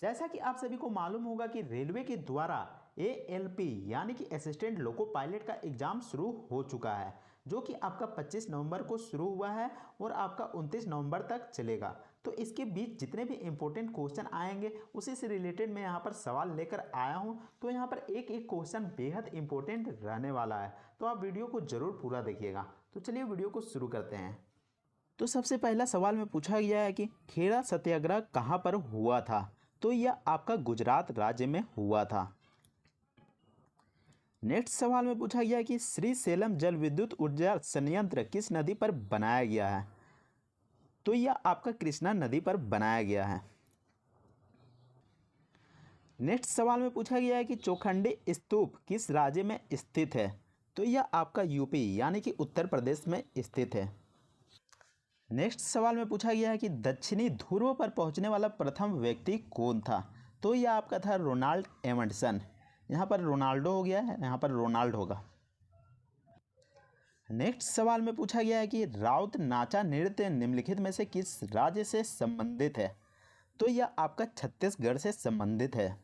जैसा कि आप सभी को मालूम होगा कि रेलवे के द्वारा ALP यानी कि असिस्टेंट लोको पायलट का एग्ज़ाम शुरू हो चुका है, जो कि आपका 25 नवंबर को शुरू हुआ है और आपका 29 नवंबर तक चलेगा। तो इसके बीच जितने भी इम्पोर्टेंट क्वेश्चन आएंगे उसी से रिलेटेड मैं यहाँ पर सवाल लेकर आया हूँ। तो यहाँ पर एक एक क्वेश्चन बेहद इंपॉर्टेंट रहने वाला है, तो आप वीडियो को ज़रूर पूरा देखिएगा। तो चलिए वीडियो को शुरू करते हैं। तो सबसे पहला सवाल में पूछा गया है कि खेड़ा सत्याग्रह कहाँ पर हुआ था। तो यह आपका गुजरात राज्य में हुआ था। नेक्स्ट सवाल में पूछा गया है कि श्री सेलम जल विद्युत ऊर्जा संयंत्र किस नदी पर बनाया गया है। तो यह आपका कृष्णा नदी पर बनाया गया है। नेक्स्ट सवाल में पूछा गया है कि चौखंडी स्तूप किस राज्य में स्थित है। तो यह आपका यूपी यानी कि उत्तर प्रदेश में स्थित है। नेक्स्ट सवाल में पूछा गया है कि दक्षिणी ध्रुव पर पहुंचने वाला प्रथम व्यक्ति कौन था। तो यह आपका था रोनाल्ड एमंडसन। यहाँ पर रोनाल्डो हो गया है, यहाँ पर रोनाल्ड होगा। नेक्स्ट सवाल में पूछा गया है कि राउत नाचा नृत्य निम्नलिखित में से किस राज्य से संबंधित है। तो यह आपका छत्तीसगढ़ से संबंधित है।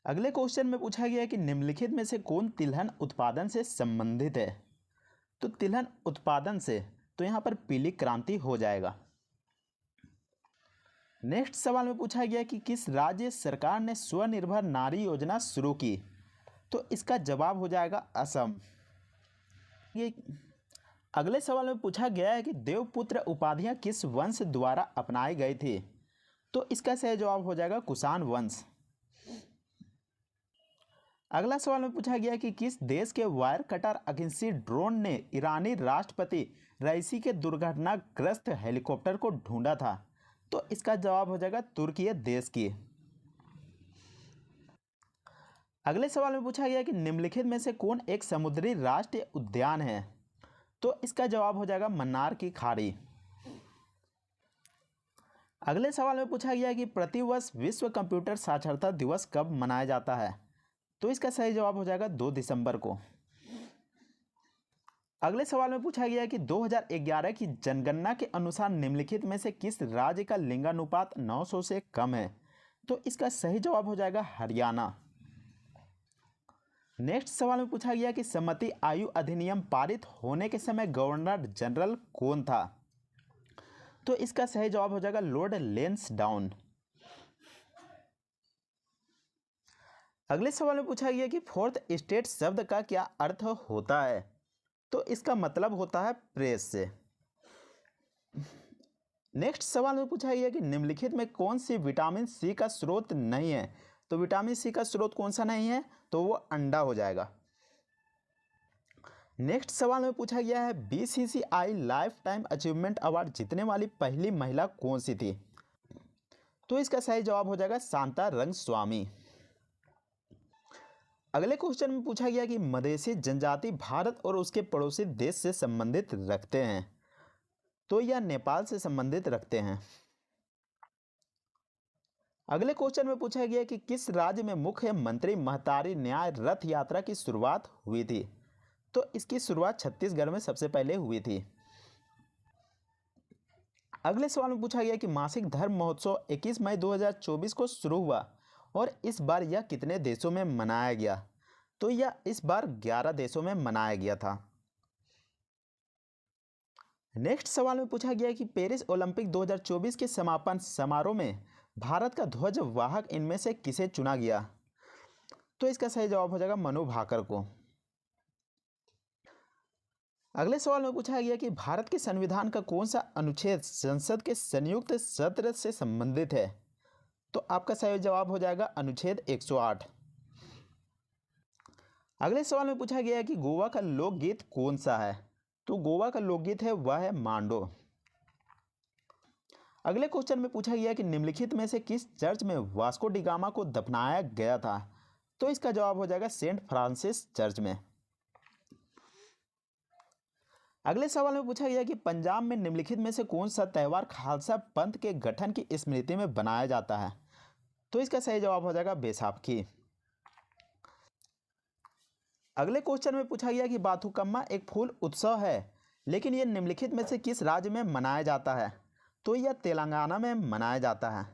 अगले क्वेश्चन में पूछा गया है कि निम्नलिखित में से कौन तिलहन उत्पादन से संबंधित है। तो तिलहन उत्पादन से तो यहाँ पर पीली क्रांति हो जाएगा। नेक्स्ट सवाल में पूछा गया कि किस राज्य सरकार ने स्वनिर्भर नारी योजना शुरू की। तो इसका जवाब हो जाएगा असम। ये अगले सवाल में पूछा गया है कि देवपुत्र उपाधियां किस वंश द्वारा अपनाई गई थी। तो इसका सही जवाब हो जाएगा कुषाण वंश। अगला सवाल में पूछा गया कि किस देश के वायर कटर अकिंसी ड्रोन ने ईरानी राष्ट्रपति रईसी के दुर्घटनाग्रस्त हेलीकॉप्टर को ढूंढा था। तो इसका जवाब हो जाएगा तुर्की देश की। अगले सवाल में पूछा गया कि निम्नलिखित में से कौन एक समुद्री राष्ट्रीय उद्यान है। तो इसका जवाब हो जाएगा मन्नार की खाड़ी। अगले सवाल में पूछा गया कि प्रतिवर्ष विश्व कंप्यूटर साक्षरता दिवस कब मनाया जाता है। तो इसका सही जवाब हो जाएगा 2 दिसंबर को। अगले सवाल में पूछा गया कि 2011 की जनगणना के अनुसार निम्नलिखित में से किस राज्य का लिंगानुपात 900 से कम है। तो इसका सही जवाब हो जाएगा हरियाणा। नेक्स्ट सवाल में पूछा गया कि सम्मति आयु अधिनियम पारित होने के समय गवर्नर जनरल कौन था। तो इसका सही जवाब हो जाएगा लॉर्ड लेंसडाउन। अगले सवाल में पूछा गया कि फोर्थ एस्टेट शब्द का क्या अर्थ होता है। तो इसका मतलब होता है प्रेस से। नेक्स्ट सवाल में पूछा गया कि निम्नलिखित में कौन सी विटामिन सी का स्रोत नहीं है। तो विटामिन सी का स्रोत कौन सा नहीं है, तो वो अंडा हो जाएगा। नेक्स्ट सवाल में पूछा गया है BCCI life time achievement award जीतने वाली पहली महिला कौन सी थी। तो इसका सही जवाब हो जाएगा शांता रंगस्वामी। अगले क्वेश्चन में पूछा गया कि मधेसी जनजाति भारत और उसके पड़ोसी देश से संबंधित रखते हैं। तो यह नेपाल से संबंधित रखते हैं। अगले क्वेश्चन में पूछा गया कि किस राज्य में मुख्यमंत्री महतारी न्याय रथ यात्रा की शुरुआत हुई थी। तो इसकी शुरुआत छत्तीसगढ़ में सबसे पहले हुई थी। अगले सवाल में पूछा गया कि मासिक धर्म महोत्सव 21 मई 2024 को शुरू हुआ और इस बार यह कितने देशों में मनाया गया। तो यह इस बार 11 देशों में मनाया गया था। नेक्स्ट सवाल में पूछा गया कि पेरिस ओलंपिक 2024 के समापन समारोह में भारत का ध्वज वाहक इनमें से किसे चुना गया। तो इसका सही जवाब हो जाएगा मनु भाकर को। अगले सवाल में पूछा गया कि भारत के संविधान का कौन सा अनुच्छेद संसद के संयुक्त सत्र से संबंधित है। तो आपका सही जवाब हो जाएगा अनुच्छेद 108। अगले सवाल में पूछा गया कि गोवा का लोकगीत कौन सा है। तो गोवा का लोकगीत है वह है मांडो। अगले क्वेश्चन में पूछा गया कि निम्नलिखित में से किस चर्च में वास्को डी गामा को दफनाया गया था। तो इसका जवाब हो जाएगा सेंट फ्रांसिस चर्च में। अगले सवाल में पूछा गया कि पंजाब में निम्नलिखित में से कौन सा त्यौहार खालसा पंथ के गठन की स्मृति में बनाया जाता है। तो इसका सही जवाब हो जाएगा बैसाखी। अगले क्वेश्चन में पूछा गया कि बाथुकम्मा एक फूल उत्सव है, लेकिन यह निम्नलिखित में से किस राज्य में मनाया जाता है। तो यह तेलंगाना में मनाया जाता है।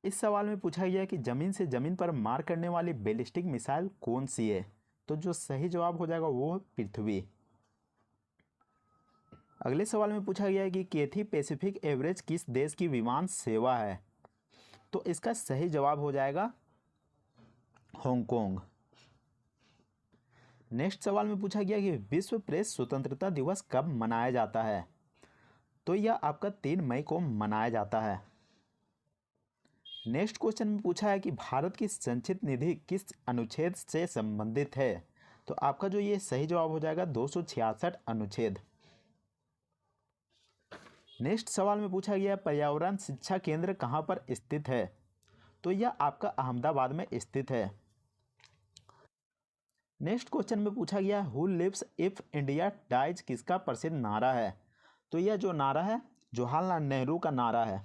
इस सवाल में पूछा गया है कि ज़मीन से ज़मीन पर मार करने वाली बैलिस्टिक मिसाइल कौन सी है। तो जो सही जवाब हो जाएगा वो है पृथ्वी। अगले सवाल में पूछा गया है कि कैथी पैसिफिक एवरेज किस देश की विमान सेवा है। तो इसका सही जवाब हो जाएगा हांगकांग। नेक्स्ट सवाल में पूछा गया कि विश्व प्रेस स्वतंत्रता दिवस कब मनाया जाता है। तो यह आपका 3 मई को मनाया जाता है। नेक्स्ट क्वेश्चन में पूछा है कि भारत की संचित निधि किस अनुच्छेद से संबंधित है। तो आपका जो ये सही जवाब हो जाएगा 266 अनुच्छेद। नेक्स्ट सवाल में पूछा गया पर्यावरण शिक्षा केंद्र कहाँ पर स्थित है। तो यह आपका अहमदाबाद में स्थित है। नेक्स्ट क्वेश्चन में पूछा गया who lives if India dies किसका प्रसिद्ध नारा है। तो यह जो नारा है जवाहरलाल नेहरू का नारा है।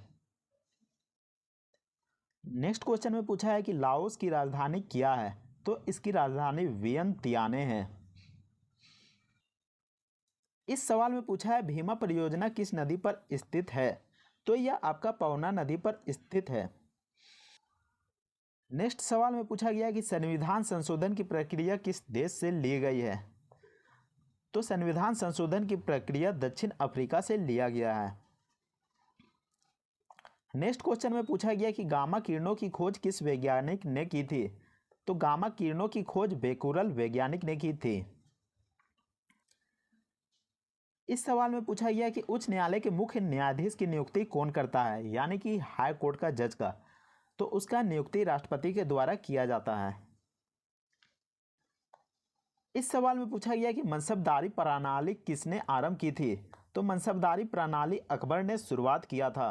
नेक्स्ट क्वेश्चन में पूछा है कि लाओस की राजधानी क्या है। तो इसकी राजधानी वियंतियाने है। इस सवाल में पूछा है भीमा परियोजना किस नदी पर स्थित है। तो यह आपका पवना नदी पर स्थित है। नेक्स्ट सवाल में पूछा गया कि संविधान संशोधन की प्रक्रिया किस देश से ली गई है। तो संविधान संशोधन की प्रक्रिया दक्षिण अफ्रीका से लिया गया है। नेक्स्ट क्वेश्चन में पूछा गया कि गामा किरणों की खोज किस वैज्ञानिक ने की थी। तो गामा किरणों की खोज बेकुरल वैज्ञानिक ने की थी। इस सवाल में पूछा गया कि उच्च न्यायालय के मुख्य न्यायाधीश की नियुक्ति कौन करता है, यानी कि हाई कोर्ट का जज का। तो उसका नियुक्ति राष्ट्रपति के द्वारा किया जाता है। इस सवाल में पूछा गया कि मनसबदारी प्रणाली किसने आरंभ की थी। तो मनसबदारी प्रणाली अकबर ने शुरुआत किया था।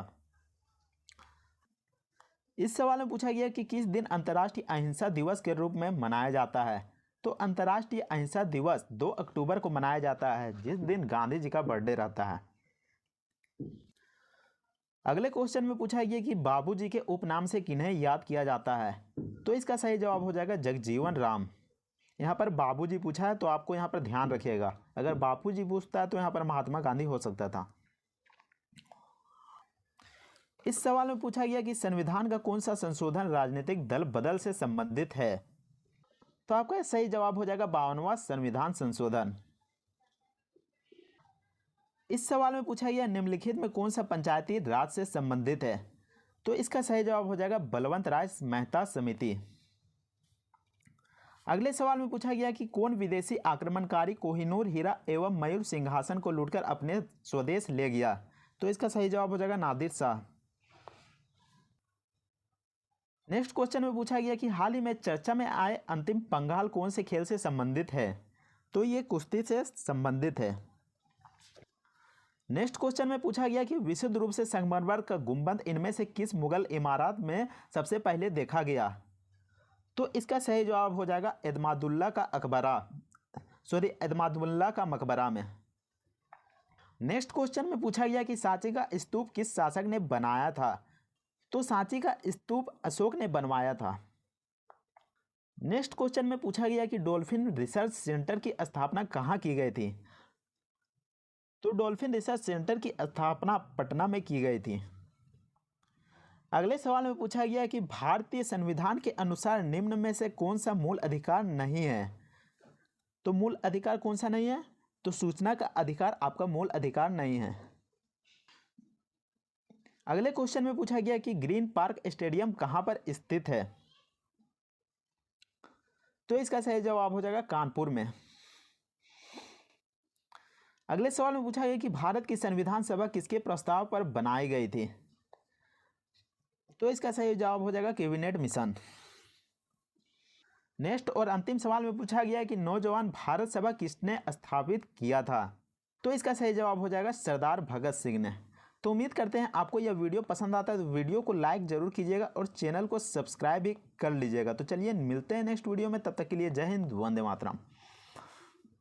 इस सवाल में पूछा गया कि किस दिन अंतर्राष्ट्रीय अहिंसा दिवस के रूप में मनाया जाता है। तो अंतर्राष्ट्रीय अहिंसा दिवस 2 अक्टूबर को मनाया जाता है, जिस दिन गांधी जी का बर्थडे रहता है। अगले क्वेश्चन में पूछा गया कि बाबूजी के उपनाम से किन्हें याद किया जाता है। तो इसका सही जवाब हो जाएगा जगजीवन राम। यहाँ पर बाबूजी पूछा है तो आपको यहाँ पर ध्यान रखिएगा, अगर बापूजी पूछता है तो यहाँ पर महात्मा गांधी हो सकता था। इस सवाल में पूछा गया कि संविधान का कौन सा संशोधन राजनीतिक दल बदल से संबंधित है। तो आपका सही जवाब हो जाएगा 52वां संविधान संशोधन। इस सवाल में पूछा गया निम्नलिखित में कौन सा पंचायती राज से संबंधित है। तो इसका सही जवाब हो जाएगा बलवंत राय मेहता समिति। अगले सवाल में पूछा गया कि कौन विदेशी आक्रमणकारी कोहिनूर हीरा एवं मयूर सिंहासन को लूटकर अपने स्वदेश ले गया। तो इसका सही जवाब हो जाएगा नादिर शाह। नेक्स्ट क्वेश्चन में पूछा गया कि हाल ही में चर्चा में आए अंतिम पंगाल कौन से खेल से संबंधित है। तो ये कुश्ती से संबंधित है। नेक्स्ट क्वेश्चन में पूछा गया कि विशुद्ध रूप से संगमरमर का गुंबद इनमें से किस मुगल इमारत में सबसे पहले देखा गया। तो इसका सही जवाब हो जाएगा एतमादुल्ला का मकबरा में। नेक्स्ट क्वेश्चन में पूछा गया कि सांची का स्तूप किस शासक ने बनाया था। तो सांची का स्तूप अशोक ने बनवाया था। नेक्स्ट क्वेश्चन में पूछा गया कि डॉल्फिन रिसर्च सेंटर की स्थापना कहाँ की गई थी। तो डॉल्फिन रिसर्च सेंटर की स्थापना पटना में की गई थी। अगले सवाल में पूछा गया कि भारतीय संविधान के अनुसार निम्न में से कौन सा मूल अधिकार नहीं है। तो मूल अधिकार कौन सा नहीं है। तो सूचना का अधिकार आपका मूल अधिकार नहीं है। अगले क्वेश्चन में पूछा गया कि ग्रीन पार्क स्टेडियम कहां पर स्थित है। तो इसका सही जवाब हो जाएगा कानपुर में। अगले सवाल में पूछा गया कि भारत की संविधान सभा किसके प्रस्ताव पर बनाई गई थी। तो इसका सही जवाब हो जाएगा कैबिनेट मिशन। नेक्स्ट और अंतिम सवाल में पूछा गया कि नौजवान भारत सभा किसने स्थापित किया था। तो इसका सही जवाब हो जाएगा सरदार भगत सिंह ने। तो उम्मीद करते हैं आपको यह वीडियो पसंद आता है तो वीडियो को लाइक जरूर कीजिएगा और चैनल को सब्सक्राइब भी कर लीजिएगा। तो चलिए मिलते हैं नेक्स्ट वीडियो में, तब तक के लिए जय हिंद, वंदे मातरम।